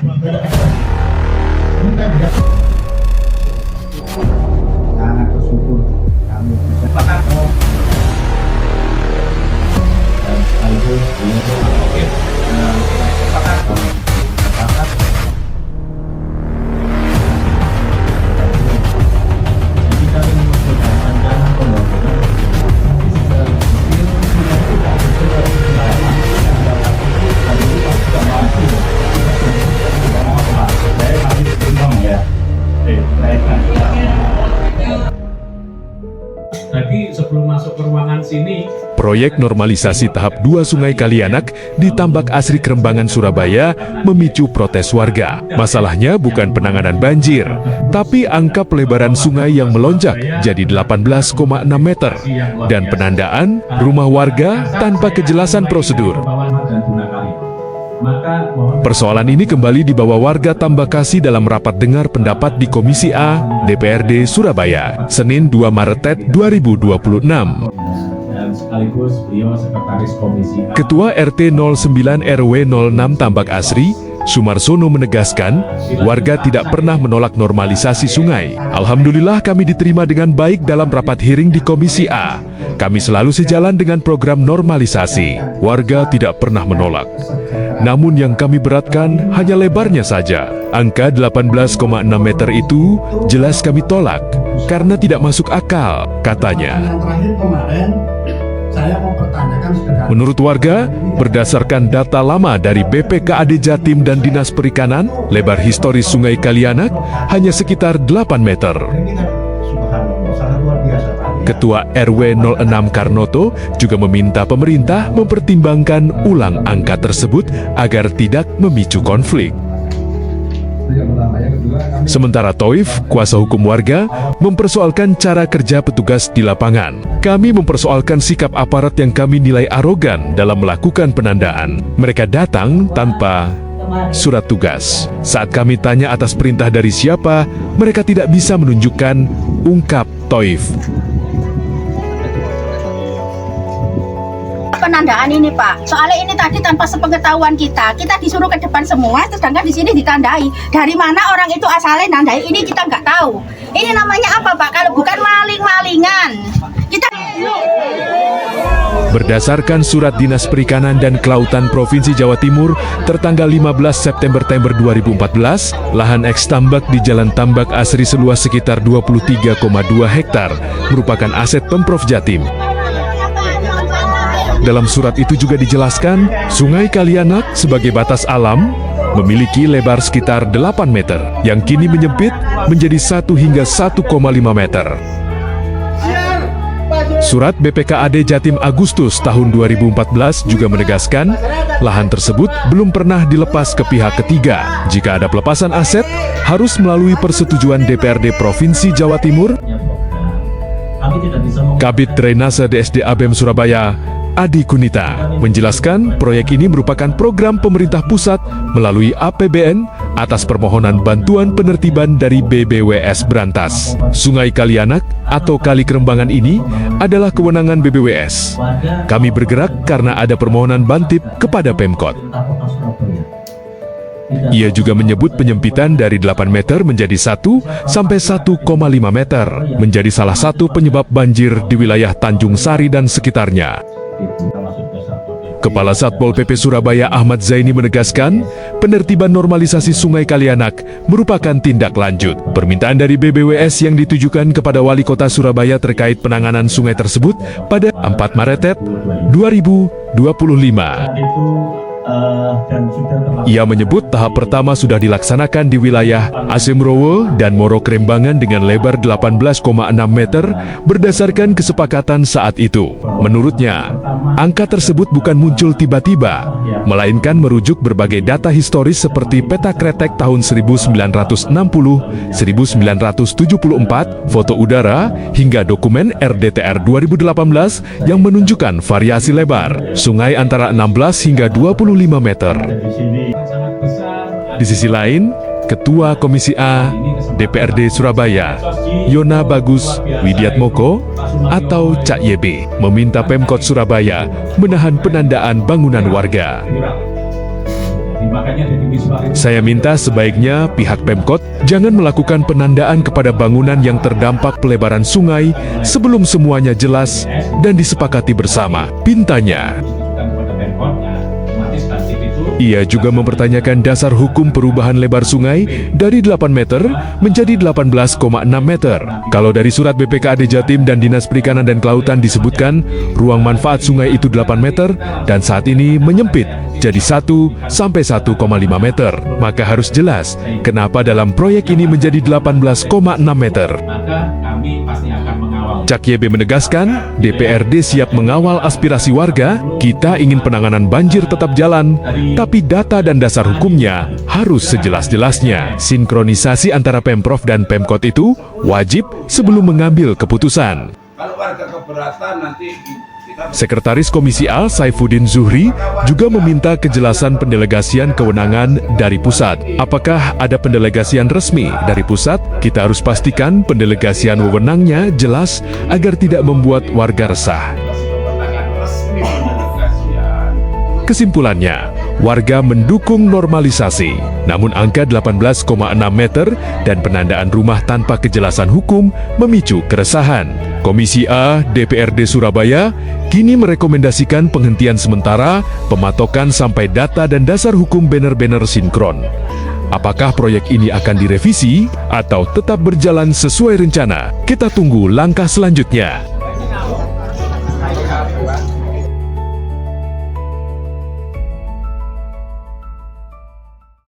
Sangat bersyukur kami bisa dan sekaligus Tadi sebelum masuk ke ruangan sini, Proyek normalisasi tahap 2 Sungai Kalianak di Tambak Asri Kerembangan, Surabaya memicu protes warga. Masalahnya bukan penanganan banjir, tapi angka pelebaran sungai yang melonjak jadi 18,6 meter dan penandaan rumah warga tanpa kejelasan prosedur. Persoalan ini kembali dibawa warga Tambakasi dalam rapat dengar pendapat di Komisi A DPRD Surabaya, Senin 2 Maret 2026. dan sekaligus beliau sekretaris komisi A. Ketua RT 09 RW 06 Tambak Asri, Sumarsono menegaskan, warga tidak pernah menolak normalisasi sungai. Alhamdulillah kami diterima dengan baik dalam rapat hearing di Komisi A. Kami selalu sejalan dengan program normalisasi. Warga tidak pernah menolak. Namun yang kami beratkan hanya lebarnya saja. Angka 18,6 meter itu jelas kami tolak, karena tidak masuk akal, katanya. yang terakhir kemarin saya mau pertanyakan sederhana. Menurut warga, berdasarkan data lama dari BPKAD Jatim dan Dinas Perikanan, lebar historis Sungai Kalianak hanya sekitar 8 meter. Subhanallah, sangat luar biasa Pak. Ketua RW 06 Karnoto juga meminta pemerintah mempertimbangkan ulang angka tersebut agar tidak memicu konflik. Sementara Toif, kuasa hukum warga, mempersoalkan cara kerja petugas di lapangan. Kami mempersoalkan sikap aparat yang kami nilai arogan dalam melakukan penandaan. Mereka datang tanpa surat tugas. Saat kami tanya atas perintah dari siapa, mereka tidak bisa menunjukkan, ungkap Toif. Penandaan ini Pak, soalnya ini tadi tanpa sepengetahuan kita disuruh ke depan semua, sedangkan di sini ditandai. Dari mana orang itu asalnya nandai ini kita nggak tahu. Ini namanya apa Pak? Kalau bukan maling-malingan. Kita Berdasarkan surat Dinas Perikanan dan Kelautan Provinsi Jawa Timur tertanggal 15 September 2014, lahan eks tambak di Jalan Tambak Asri seluas sekitar 23,2 hektar merupakan aset Pemprov Jatim. Dalam surat itu juga dijelaskan, Sungai Kalianak sebagai batas alam memiliki lebar sekitar 8 meter, yang kini menyempit menjadi 1 hingga 1,5 meter. Surat BPKAD Jatim Agustus tahun 2014 juga menegaskan, lahan tersebut belum pernah dilepas ke pihak ketiga. Jika ada pelepasan aset, harus melalui persetujuan DPRD Provinsi Jawa Timur. Kabid Drainase DSD ABEM Surabaya, Adi Kunita, menjelaskan proyek ini merupakan program pemerintah pusat melalui APBN atas permohonan bantuan penertiban dari BBWS Brantas. Sungai Kalianak atau Kali Kerembangan ini adalah kewenangan BBWS. Kami bergerak karena ada permohonan bantip kepada Pemkot. Ia juga menyebut penyempitan dari 8 meter menjadi 1 sampai 1,5 meter menjadi salah satu penyebab banjir di wilayah Tanjung Sari dan sekitarnya. Kepala Satpol PP Surabaya Ahmad Zaini menegaskan, penertiban normalisasi Sungai Kalianak merupakan tindak lanjut permintaan dari BBWS yang ditujukan kepada Wali Kota Surabaya terkait penanganan sungai tersebut pada 4 Maret 2025. Ia menyebut tahap pertama sudah dilaksanakan di wilayah Asemrowo dan Moro Krembangan dengan lebar 18,6 meter berdasarkan kesepakatan saat itu. Menurutnya, angka tersebut bukan muncul tiba-tiba, melainkan merujuk berbagai data historis seperti peta kretek tahun 1960, 1974, foto udara, hingga dokumen RDTR 2018 yang menunjukkan variasi lebar sungai antara 16 hingga 25 meter. Di sisi lain, Ketua Komisi A DPRD Surabaya, Yona Bagus Widiatmoko atau Cak YB, meminta Pemkot Surabaya menahan penandaan bangunan warga. Makanya dari visual itu Saya minta sebaiknya pihak Pemkot jangan melakukan penandaan kepada bangunan yang terdampak pelebaran sungai sebelum semuanya jelas dan disepakati bersama, pintanya. ditujukan kepada Pemkot. Nah, otomatis target itu Ia juga mempertanyakan dasar hukum perubahan lebar sungai dari 8 meter menjadi 18,6 meter. Kalau dari surat BPKAD Jatim dan Dinas Perikanan dan Kelautan disebutkan ruang manfaat sungai itu 8 meter dan saat ini menyempit jadi 1 sampai 1,5 meter. Maka harus jelas kenapa dalam proyek ini menjadi 18,6 meter. maka kami pasti akan mengawal. Cak YB menegaskan, DPRD siap mengawal aspirasi warga, kita ingin penanganan banjir tetap jalan, tapi data dan dasar hukumnya harus sejelas-jelasnya. Sinkronisasi antara Pemprov dan Pemkot itu wajib sebelum mengambil keputusan. Kalau warga keberatan nanti kita Sekretaris Komisi A Saifuddin Zuhri juga meminta kejelasan pendelegasian kewenangan dari pusat. Apakah ada pendelegasian resmi dari pusat? Kita harus pastikan pendelegasian wewenangnya jelas agar tidak membuat warga resah. kewenangan resmi pendelegasian. Kesimpulannya, warga mendukung normalisasi. Namun angka 18,6 meter dan penandaan rumah tanpa kejelasan hukum memicu keresahan. Komisi A DPRD Surabaya kini merekomendasikan penghentian sementara pematokan sampai data dan dasar hukum banner-banner sinkron. Apakah proyek ini akan direvisi atau tetap berjalan sesuai rencana? Kita tunggu langkah selanjutnya.